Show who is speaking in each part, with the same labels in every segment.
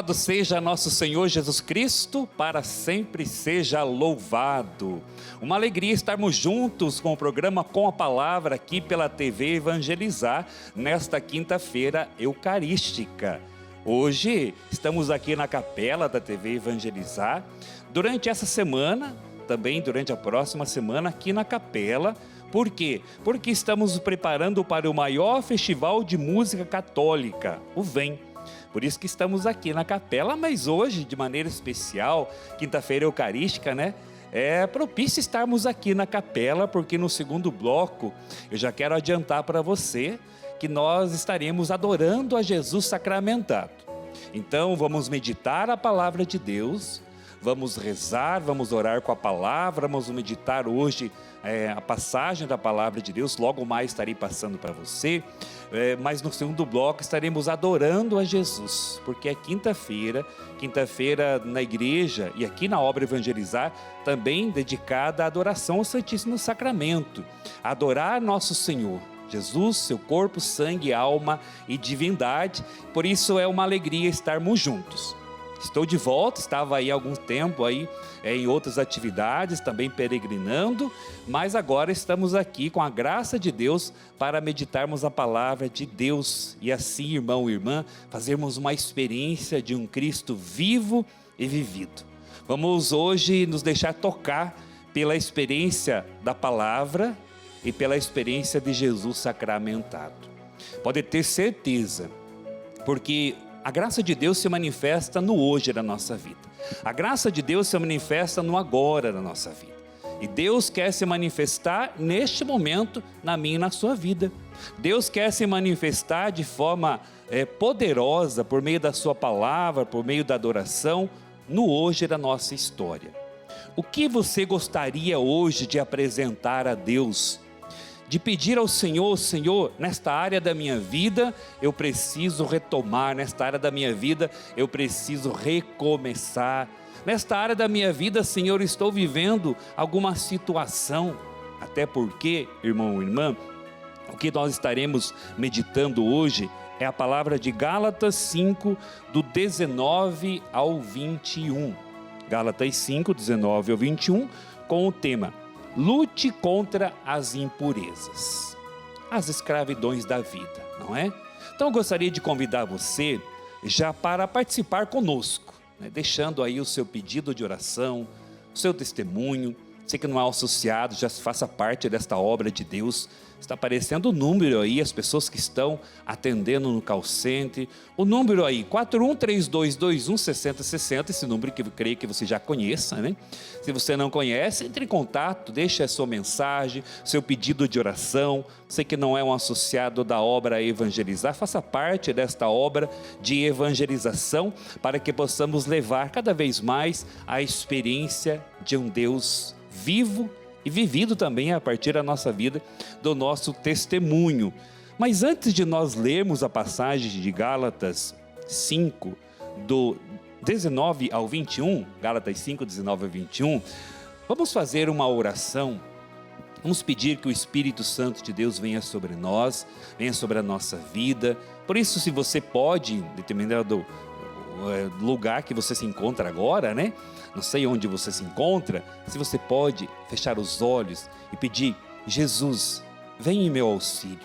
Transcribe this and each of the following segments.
Speaker 1: Louvado seja nosso Senhor Jesus Cristo, para sempre seja louvado. Uma alegria estarmos juntos com o programa Com a Palavra aqui pela TV Evangelizar, nesta quinta-feira eucarística. Hoje estamos aqui na capela da TV Evangelizar. Durante essa semana, também durante a próxima semana aqui na capela. Por quê? Porque estamos nos preparando para o maior festival de música católica, o VEM. Por isso que estamos aqui na capela, mas hoje, de maneira especial, quinta-feira eucarística, né? É propício estarmos aqui na capela, porque no segundo bloco, eu já quero adiantar para você que nós estaremos adorando a Jesus sacramentado. Então, vamos meditar a palavra de Deus, vamos rezar, vamos orar com a palavra, vamos meditar hoje a passagem da palavra de Deus, logo mais estarei passando para você, mas no segundo bloco estaremos adorando a Jesus, porque é quinta-feira na igreja e aqui na obra Evangelizar, também dedicada à adoração ao Santíssimo Sacramento, adorar nosso Senhor. Jesus, seu corpo, sangue, alma e divindade, por isso é uma alegria estarmos juntos. Estou de volta, estava aí há algum tempo aí, em outras atividades, também peregrinando, mas agora estamos aqui com a graça de Deus para meditarmos a palavra de Deus e assim, irmão e irmã, fazermos uma experiência de um Cristo vivo e vivido. Vamos hoje nos deixar tocar pela experiência da palavra e pela experiência de Jesus sacramentado. Pode ter certeza, porque a graça de Deus se manifesta no hoje da nossa vida. A graça de Deus se manifesta no agora da nossa vida. E Deus quer se manifestar neste momento na minha e na sua vida. Deus quer se manifestar de forma poderosa por meio da sua palavra, por meio da adoração, no hoje da nossa história. O que você gostaria hoje de apresentar a Deus? De pedir ao Senhor, Senhor, nesta área da minha vida, eu preciso retomar, nesta área da minha vida, eu preciso recomeçar. Nesta área da minha vida, Senhor, estou vivendo alguma situação, até porque, irmão e irmã, o que nós estaremos meditando hoje é a palavra de Gálatas 5, do 19 ao 21. Gálatas 5, 19 ao 21, com o tema: lute contra as impurezas, as escravidões da vida, não é? Então eu gostaria de convidar você já para participar conosco, né? Deixando aí o seu pedido de oração, o seu testemunho. Você que não é associado, já faça parte desta obra de Deus. Está aparecendo o número aí, as pessoas que estão atendendo no call center. O número aí, 4132216060, esse número que eu creio que você já conheça, né? Se você não conhece, entre em contato, deixe a sua mensagem, seu pedido de oração. Você que não é um associado da obra Evangelizar, faça parte desta obra de evangelização, para que possamos levar cada vez mais a experiência de um Deus vivo e vivido também a partir da nossa vida, do nosso testemunho. Mas antes de nós lermos a passagem de Gálatas 5, do 19 ao 21, Gálatas 5, 19 ao 21, vamos fazer uma oração. Vamos pedir que o Espírito Santo de Deus venha sobre nós, venha sobre a nossa vida. Por isso, se você pode, em determinado lugar que você se encontra agora, né? Não sei onde você se encontra, se você pode fechar os olhos e pedir: Jesus, vem em meu auxílio.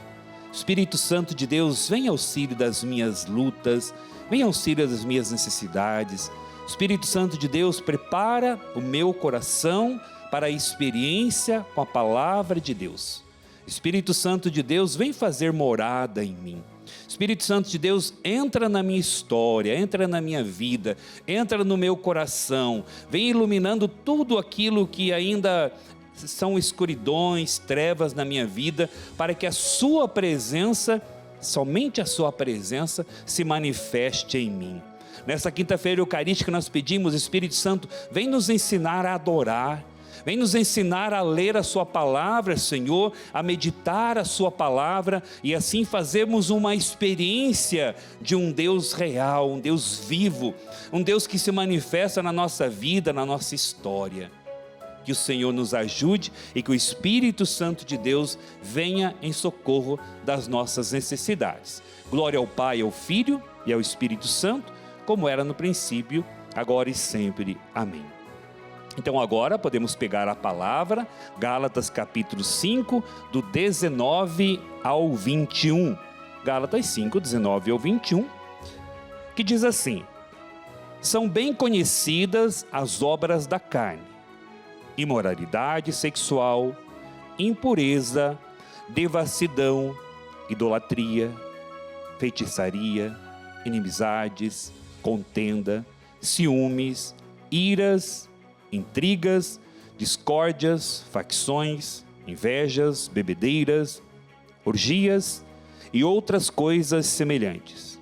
Speaker 1: Espírito Santo de Deus, vem em auxílio das minhas lutas, vem em auxílio das minhas necessidades. Espírito Santo de Deus, prepara o meu coração para a experiência com a palavra de Deus. Espírito Santo de Deus, vem fazer morada em mim. Espírito Santo de Deus, entra na minha história, entra na minha vida, entra no meu coração, vem iluminando tudo aquilo que ainda são escuridões, trevas na minha vida, para que a sua presença, somente a sua presença, se manifeste em mim. Nessa quinta-feira eucarística nós pedimos: Espírito Santo, vem nos ensinar a adorar, vem nos ensinar a ler a sua palavra, Senhor, a meditar a sua palavra e assim fazermos uma experiência de um Deus real, um Deus vivo, um Deus que se manifesta na nossa vida, na nossa história. Que o Senhor nos ajude e que o Espírito Santo de Deus venha em socorro das nossas necessidades. Glória ao Pai, ao Filho e ao Espírito Santo, como era no princípio, agora e sempre. Amém. Então agora podemos pegar a palavra, Gálatas capítulo 5, do 19 ao 21. Gálatas 5, 19 ao 21, que diz assim: são bem conhecidas as obras da carne: imoralidade sexual, impureza, devassidão, idolatria, feitiçaria, inimizades, contenda, ciúmes, iras, intrigas, discórdias, facções, invejas, bebedeiras, orgias e outras coisas semelhantes.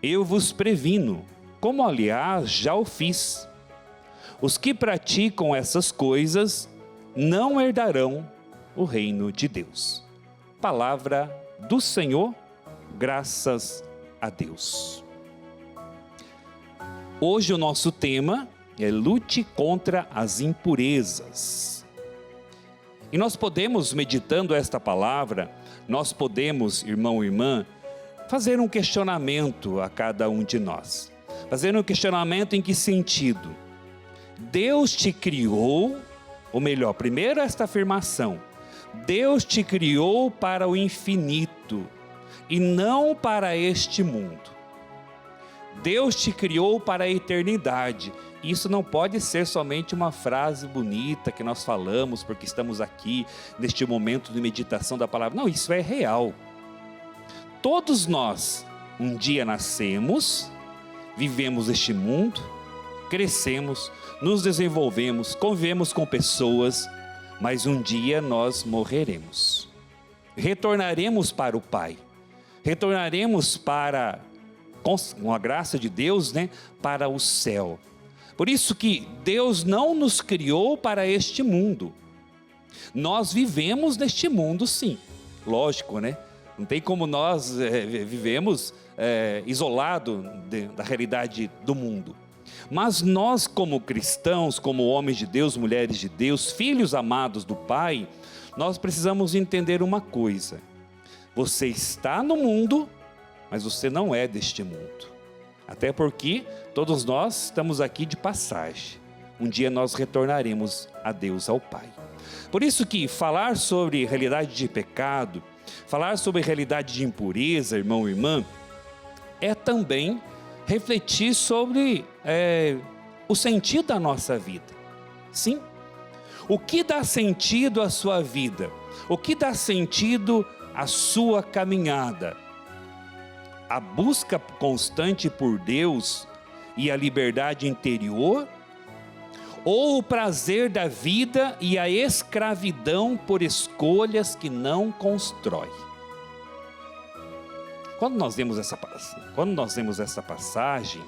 Speaker 1: Eu vos previno, como aliás já o fiz. Os que praticam essas coisas não herdarão o reino de Deus. Palavra do Senhor, graças a Deus. Hoje o nosso tema é lute contra as impurezas. E nós podemos, meditando esta palavra, nós podemos, irmão e irmã, fazer um questionamento a cada um de nós. Fazer um questionamento em que sentido? Deus te criou, ou melhor, primeiro esta afirmação: Deus te criou para o infinito e não para este mundo. Deus te criou para a eternidade. Isso não pode ser somente uma frase bonita que nós falamos porque estamos aqui neste momento de meditação da palavra. Não, isso é real. Todos nós um dia nascemos, vivemos este mundo, crescemos, nos desenvolvemos, convivemos com pessoas, mas um dia nós morreremos. Retornaremos para o Pai. Retornaremos para, com a graça de Deus, para o céu. Por isso que Deus não nos criou para este mundo. Nós vivemos neste mundo, sim. Lógico, Não tem como nós vivemos isolado da realidade do mundo. Mas nós, como cristãos, como homens de Deus, mulheres de Deus, filhos amados do Pai, nós precisamos entender uma coisa: você está no mundo, mas você não é deste mundo. Até porque todos nós estamos aqui de passagem. Um dia nós retornaremos a Deus, ao Pai. Por isso que falar sobre realidade de pecado, falar sobre realidade de impureza, irmão e irmã, é também refletir sobre o sentido da nossa vida. Sim. O que dá sentido à sua vida? O que dá sentido à sua caminhada? A busca constante por Deus e a liberdade interior? Ou o prazer da vida e a escravidão por escolhas que não constrói? Quando nós vemos essa passagem,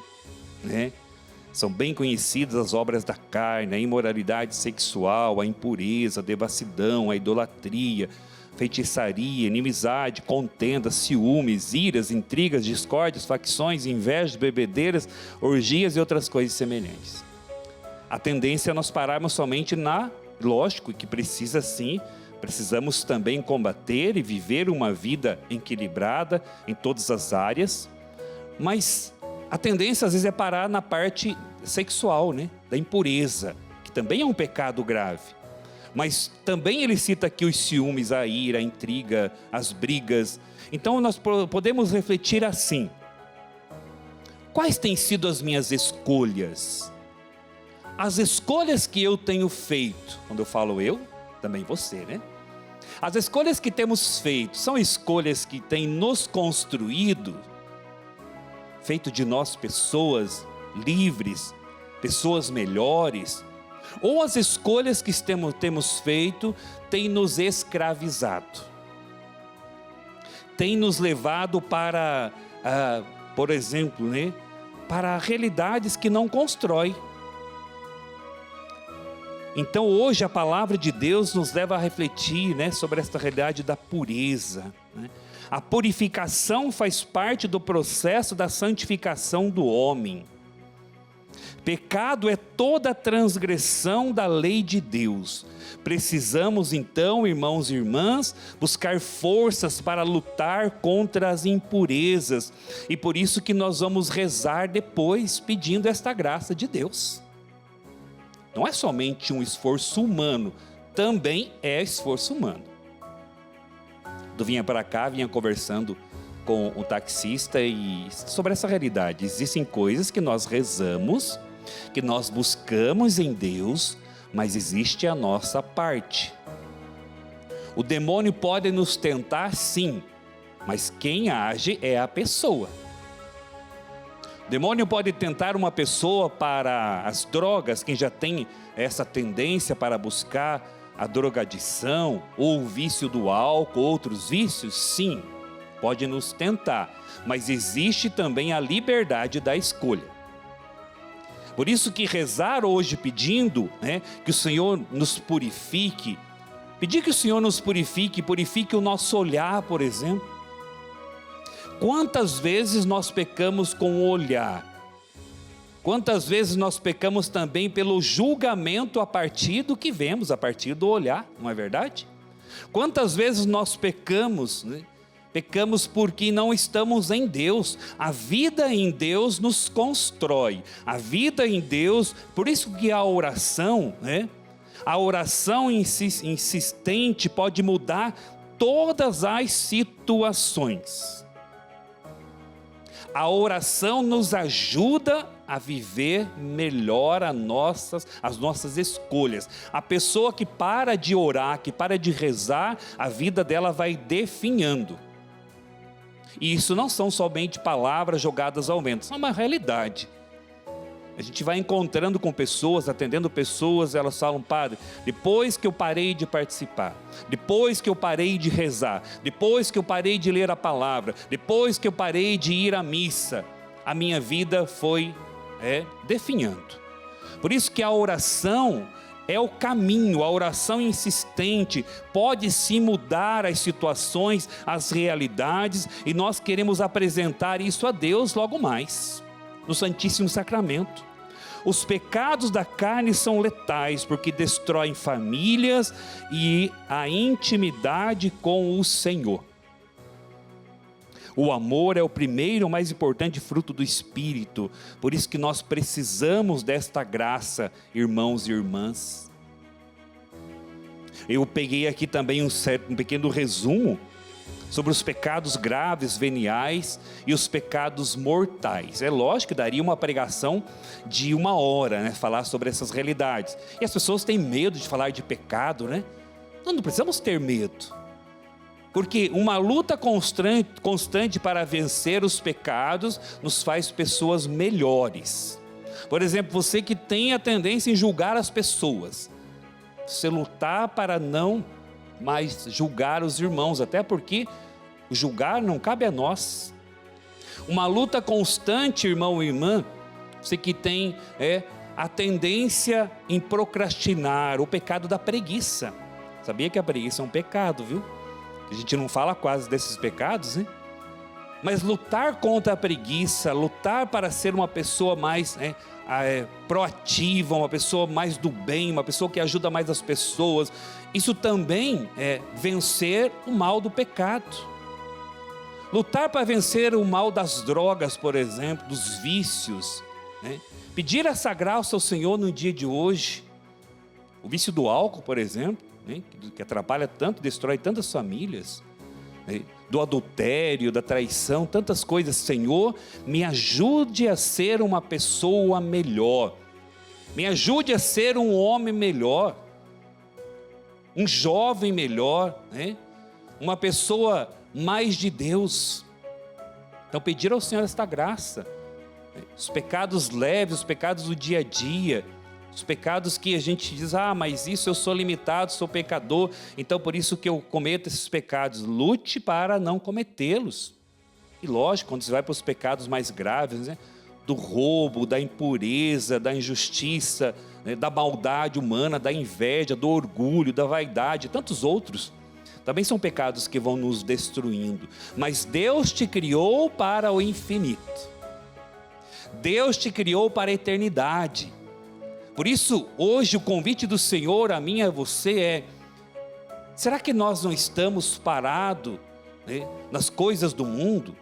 Speaker 1: são bem conhecidas as obras da carne: a imoralidade sexual, a impureza, a devassidão, a idolatria, feitiçaria, inimizade, contenda, ciúmes, iras, intrigas, discórdias, facções, invejas, bebedeiras, orgias e outras coisas semelhantes. A tendência é nós pararmos somente lógico que precisamos também combater e viver uma vida equilibrada em todas as áreas, mas a tendência às vezes é parar na parte sexual, da impureza, que também é um pecado grave. Mas também ele cita aqui os ciúmes, a ira, a intriga, as brigas. Então nós podemos refletir assim: quais têm sido as minhas escolhas? As escolhas que eu tenho feito. Quando eu falo eu, também você, As escolhas que temos feito são escolhas que têm nos construído, feito de nós pessoas livres, pessoas melhores? Ou as escolhas que temos feito têm nos escravizado, têm nos levado para, por exemplo, para realidades que não constroem. Então hoje a palavra de Deus nos leva a refletir sobre esta realidade da pureza. A purificação faz parte do processo da santificação do homem. Pecado é toda transgressão da lei de Deus. Precisamos então, irmãos e irmãs, buscar forças para lutar contra as impurezas. E por isso que nós vamos rezar depois, pedindo esta graça de Deus. Não é somente um esforço humano, também é esforço humano. Eu vinha para cá, vinha conversando com o taxista e sobre essa realidade. Existem coisas que nós rezamos, que nós buscamos em Deus, mas existe a nossa parte. O demônio pode nos tentar, sim, mas quem age é a pessoa. O demônio pode tentar uma pessoa para as drogas, quem já tem essa tendência para buscar a drogadição, ou o vício do álcool, outros vícios, sim, pode nos tentar, mas existe também a liberdade da escolha. Por isso que rezar hoje pedindo, que o Senhor nos purifique, pedir que o Senhor nos purifique, purifique o nosso olhar, por exemplo. Quantas vezes nós pecamos com o olhar? Quantas vezes nós pecamos também pelo julgamento a partir do que vemos, a partir do olhar, não é verdade? Quantas vezes nós pecamos, Pecamos porque não estamos em Deus. A vida em Deus nos constrói. A vida em Deus, por isso que a oração, a oração insistente pode mudar todas as situações. A oração nos ajuda a viver melhor as nossas escolhas. A pessoa que para de orar, que para de rezar, a vida dela vai definhando. E isso não são somente palavras jogadas ao vento, isso é uma realidade. A gente vai encontrando com pessoas, atendendo pessoas, elas falam: padre, depois que eu parei de participar, depois que eu parei de rezar, depois que eu parei de ler a palavra, depois que eu parei de ir à missa, a minha vida foi definhando. Por isso que a oração é o caminho, a oração insistente pode sim mudar as situações, as realidades, e nós queremos apresentar isso a Deus logo mais, no Santíssimo Sacramento. Os pecados da carne são letais, porque destroem famílias e a intimidade com o Senhor. O amor é o primeiro e mais importante fruto do Espírito, por isso que nós precisamos desta graça, irmãos e irmãs. Eu peguei aqui também um pequeno resumo sobre os pecados graves, veniais e os pecados mortais. É lógico que daria uma pregação de 1 hora, falar sobre essas realidades. E as pessoas têm medo de falar de pecado, Nós não precisamos ter medo. Porque uma luta constante para vencer os pecados nos faz pessoas melhores. Por exemplo, você que tem a tendência em julgar as pessoas, você lutar para não mais julgar os irmãos, até porque julgar não cabe a nós. Uma luta constante, irmão e irmã, você que tem a tendência em procrastinar, o pecado da preguiça. Sabia que a preguiça é um pecado, viu? A gente não fala quase desses pecados, Mas lutar contra a preguiça, lutar para ser uma pessoa mais proativa, uma pessoa mais do bem, uma pessoa que ajuda mais as pessoas, isso também é vencer o mal do pecado. Lutar para vencer o mal das drogas, por exemplo, dos vícios, Pedir essa graça ao Senhor no dia de hoje. O vício do álcool, por exemplo, que atrapalha tanto, destrói tantas famílias, do adultério, da traição, tantas coisas. Senhor, me ajude a ser uma pessoa melhor, me ajude a ser um homem melhor, um jovem melhor, uma pessoa mais de Deus. Então pedir ao Senhor esta graça, os pecados leves, os pecados do dia a dia, os pecados que a gente diz: mas isso eu sou limitado, sou pecador, então por isso que eu cometo esses pecados. Lute para não cometê-los. E lógico, quando você vai para os pecados mais graves, do roubo, da impureza, da injustiça, da maldade humana, da inveja, do orgulho, da vaidade, tantos outros, também são pecados que vão nos destruindo. Mas Deus te criou para o infinito. Deus te criou para a eternidade. Por isso, hoje o convite do Senhor a mim e a você é: será que nós não estamos parados, né, nas coisas do mundo,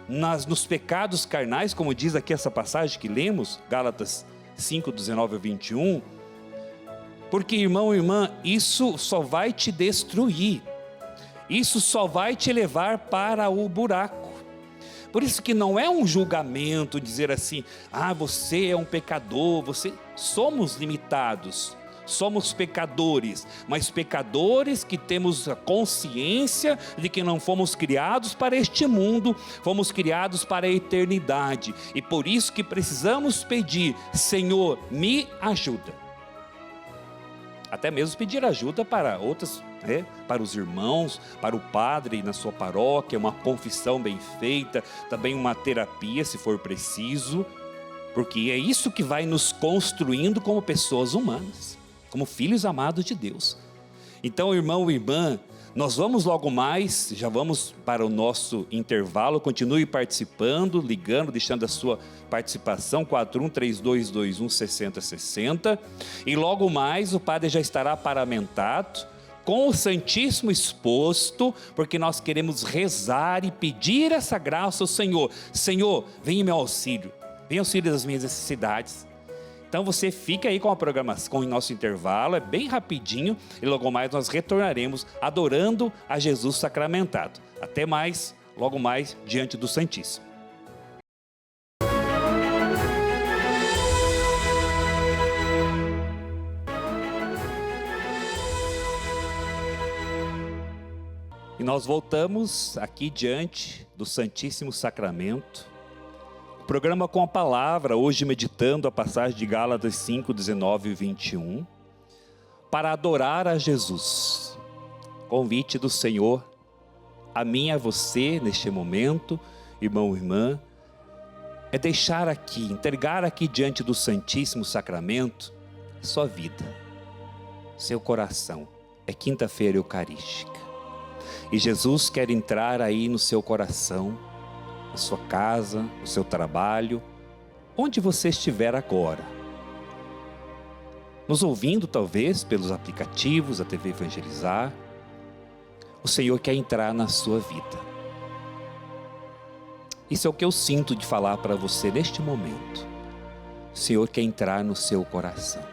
Speaker 1: nos pecados carnais, como diz aqui essa passagem que lemos, Gálatas 5, 19 a 21? Porque, irmão e irmã, isso só vai te destruir, isso só vai te levar para o buraco. Por isso que não é um julgamento dizer assim: você é um pecador, somos limitados, somos pecadores, mas pecadores que temos a consciência de que não fomos criados para este mundo, fomos criados para a eternidade, e por isso que precisamos pedir: Senhor, me ajuda. Até mesmo pedir ajuda para outras, para os irmãos, para o padre na sua paróquia, uma confissão bem feita, também uma terapia se for preciso, porque é isso que vai nos construindo como pessoas humanas, como filhos amados de Deus. Então, irmão e irmã, nós vamos logo mais, já vamos para o nosso intervalo. Continue participando, ligando, deixando a sua participação, 4132216060, e logo mais o padre já estará paramentado, com o Santíssimo exposto, porque nós queremos rezar e pedir essa graça ao Senhor. Senhor, vem em meu auxílio, vem em auxílio das minhas necessidades. Então você fica aí com a programação, com o nosso intervalo, é bem rapidinho, e logo mais nós retornaremos adorando a Jesus sacramentado. Até mais, logo mais, diante do Santíssimo. E nós voltamos aqui diante do Santíssimo Sacramento. Programa com a palavra, hoje meditando a passagem de Gálatas 5, 19 e 21, para adorar a Jesus. Convite do Senhor a mim e a você neste momento, irmão e irmã, é deixar aqui, entregar aqui diante do Santíssimo Sacramento a sua vida, seu coração. É quinta-feira eucarística e Jesus quer entrar aí no seu coração, na sua casa, no seu trabalho, onde você estiver agora. Nos ouvindo talvez pelos aplicativos, a TV Evangelizar, o Senhor quer entrar na sua vida. Isso é o que eu sinto de falar para você neste momento. O Senhor quer entrar no seu coração.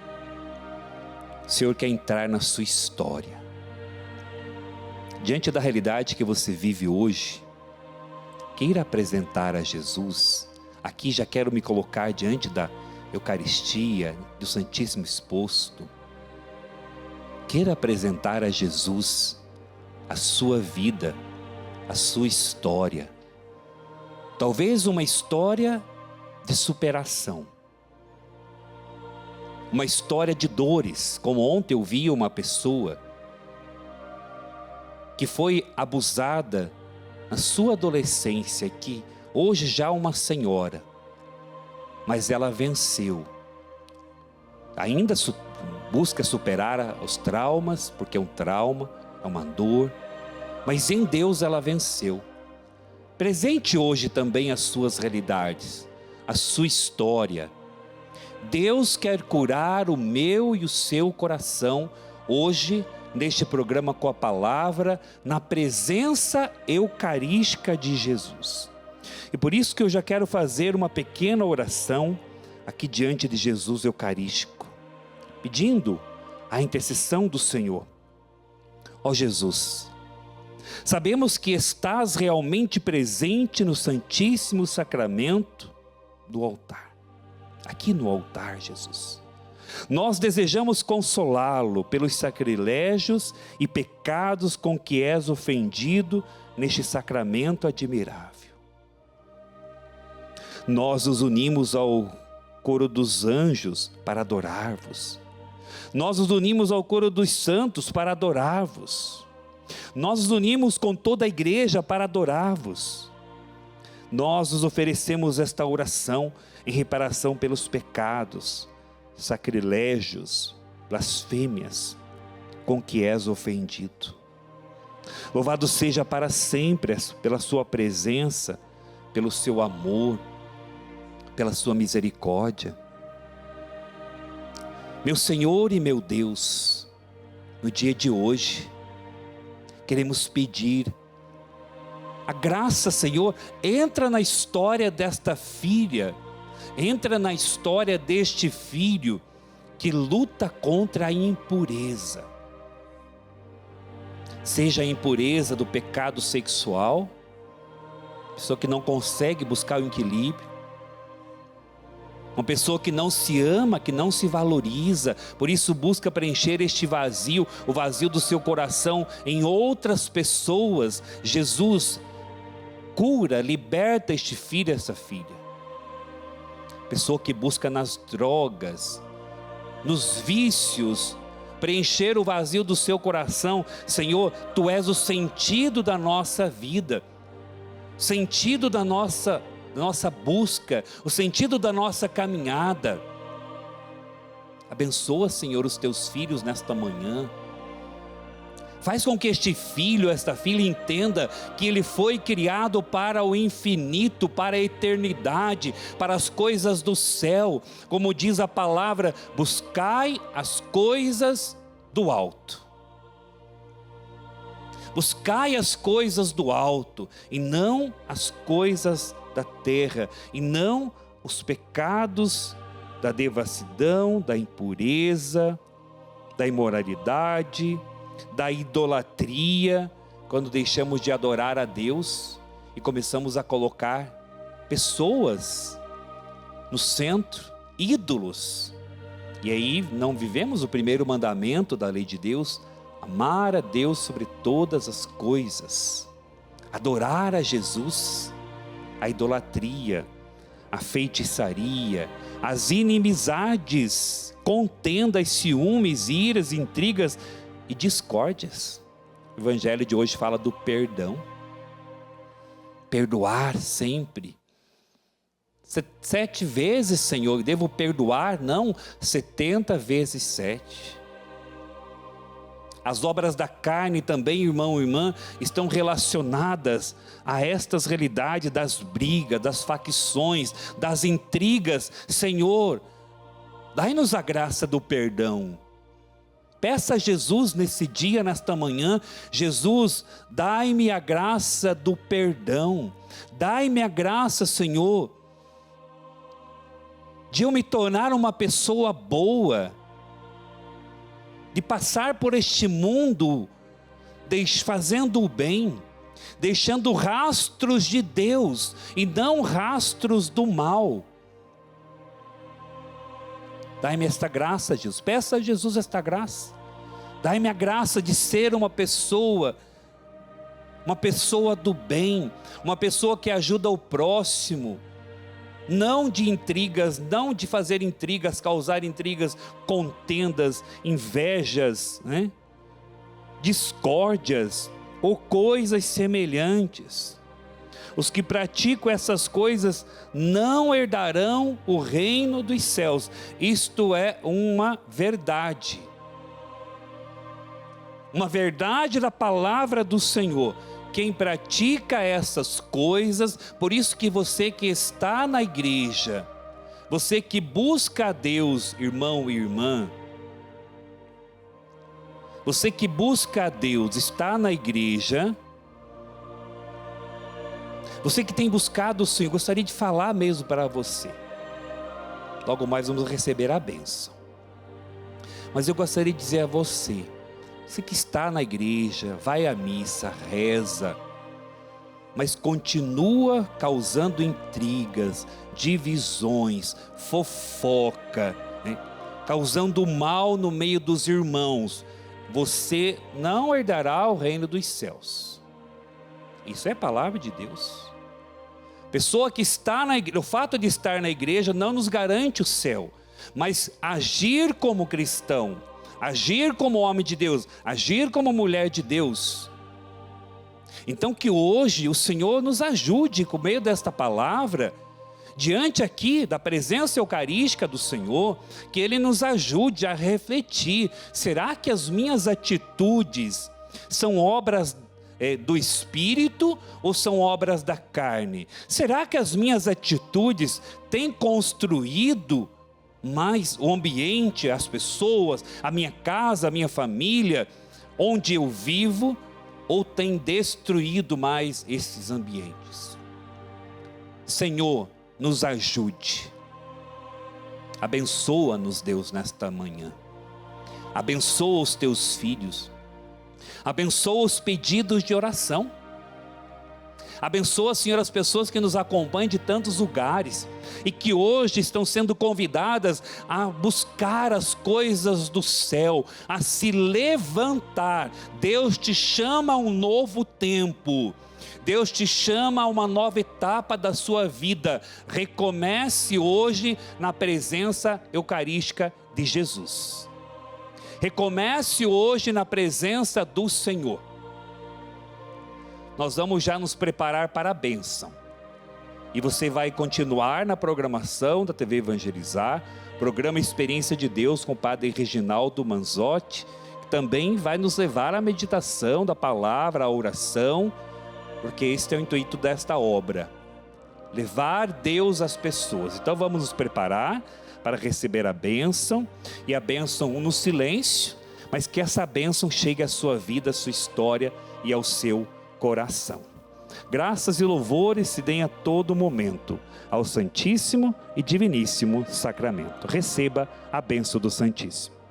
Speaker 1: O Senhor quer entrar na sua história. Diante da realidade que você vive hoje, queira apresentar a Jesus. Aqui já quero me colocar diante da Eucaristia, do Santíssimo exposto. Queira apresentar a Jesus a sua vida, a sua história. Talvez uma história de superação, uma história de dores, como ontem eu vi uma pessoa que foi abusada na sua adolescência, que hoje já é uma senhora, mas ela venceu. Ainda busca superar os traumas, porque é um trauma, é uma dor, mas em Deus ela venceu. Presente hoje também as suas realidades, a sua história. Deus quer curar o meu e o seu coração hoje, neste programa com a palavra, na presença eucarística de Jesus. E por isso que eu já quero fazer uma pequena oração aqui diante de Jesus eucarístico, pedindo a intercessão do Senhor. Ó Jesus, sabemos que estás realmente presente no Santíssimo Sacramento do altar, aqui no altar, Jesus. Nós desejamos consolá-lo pelos sacrilégios e pecados com que és ofendido neste sacramento admirável. Nós nos unimos ao coro dos anjos para adorar-vos. Nós nos unimos ao coro dos santos para adorar-vos. Nós nos unimos com toda a igreja para adorar-vos. Nós nos oferecemos esta oração em reparação pelos pecados, sacrilégios, blasfêmias com que és ofendido. Louvado seja para sempre pela sua presença, pelo seu amor, pela sua misericórdia. Meu Senhor e meu Deus, no dia de hoje, queremos pedir a graça, Senhor, entra na história desta filha, entra na história deste filho que luta contra a impureza. Seja a impureza do pecado sexual, pessoa que não consegue buscar o equilíbrio, uma pessoa que não se ama, que não se valoriza, por isso busca preencher este vazio, o vazio do seu coração em outras pessoas. Jesus cura, liberta este filho, essa filha. Pessoa que busca nas drogas, nos vícios, preencher o vazio do seu coração. Senhor, Tu és o sentido da nossa vida, sentido da nossa busca, o sentido da nossa caminhada. Abençoa, Senhor, os Teus filhos nesta manhã. Faz com que este filho, esta filha entenda que ele foi criado para o infinito, para a eternidade, para as coisas do céu. Como diz a palavra, buscai as coisas do alto. Buscai as coisas do alto e não as coisas da terra, e não os pecados da devassidão, da impureza, da imoralidade, da idolatria, quando deixamos de adorar a Deus e começamos a colocar pessoas no centro, ídolos. E aí não vivemos o primeiro mandamento da lei de Deus, amar a Deus sobre todas as coisas, adorar a Jesus. A idolatria, a feitiçaria, as inimizades, contendas, ciúmes, iras, intrigas e discórdias. O evangelho de hoje fala do perdão. Perdoar sempre. 7 vezes, Senhor, devo perdoar? Não, 70 vezes 7. As obras da carne também, irmão e irmã, estão relacionadas a estas realidades das brigas, das facções, das intrigas. Senhor, dai-nos a graça do perdão. Peça a Jesus nesse dia, nesta manhã: Jesus, dai-me a graça do perdão. Dai-me a graça, Senhor, de eu me tornar uma pessoa boa, de passar por este mundo fazendo o bem, deixando rastros de Deus e não rastros do mal. Dai-me esta graça, Jesus. Peça a Jesus esta graça. Dai-me a graça de ser uma pessoa do bem, uma pessoa que ajuda o próximo, não de intrigas, não de fazer intrigas, causar intrigas, contendas, invejas, né? Discórdias ou coisas semelhantes. Os que praticam essas coisas não herdarão o reino dos céus. Isto é uma verdade. Uma verdade da palavra do Senhor. Quem pratica essas coisas, por isso que você que está na igreja, você que busca a Deus, irmão e irmã, você que busca a Deus, está na igreja, você que tem buscado o Senhor, gostaria de falar mesmo para você. Logo mais vamos receber a bênção. Mas eu gostaria de dizer a você que está na igreja, vai à missa, reza, mas continua causando intrigas, divisões, fofoca, né? Causando mal no meio dos irmãos, você não herdará o reino dos céus. Isso é palavra de Deus. Pessoa que está na igreja, o fato de estar na igreja não nos garante o céu, mas agir como cristão, agir como homem de Deus, agir como mulher de Deus. Então que hoje o Senhor nos ajude, por meio desta palavra, diante aqui da presença eucarística do Senhor, que Ele nos ajude a refletir: será que as minhas atitudes são obras do Espírito ou são obras da carne? Será que as minhas atitudes têm construído mais o ambiente, as pessoas, a minha casa, a minha família, onde eu vivo, ou tem destruído mais esses ambientes? Senhor, nos ajude. Abençoa-nos, Deus, nesta manhã. Abençoa os teus filhos. Abençoa os pedidos de oração. Abençoa, Senhor, as pessoas que nos acompanham de tantos lugares e que hoje estão sendo convidadas a buscar as coisas do céu, a se levantar. Deus te chama a um novo tempo. Deus te chama a uma nova etapa da sua vida. Recomece hoje na presença eucarística de Jesus. Recomece hoje na presença do Senhor. Nós vamos já nos preparar para a bênção. E você vai continuar na programação da TV Evangelizar, programa Experiência de Deus com o Padre Reginaldo Manzotti, que também vai nos levar à meditação da palavra, à oração, porque este é o intuito desta obra, levar Deus às pessoas. Então vamos nos preparar para receber a bênção, e a bênção no silêncio, mas que essa bênção chegue à sua vida, à sua história e ao seu coração. Graças e louvores se deem a todo momento ao Santíssimo e Diviníssimo Sacramento. Receba a bênção do Santíssimo.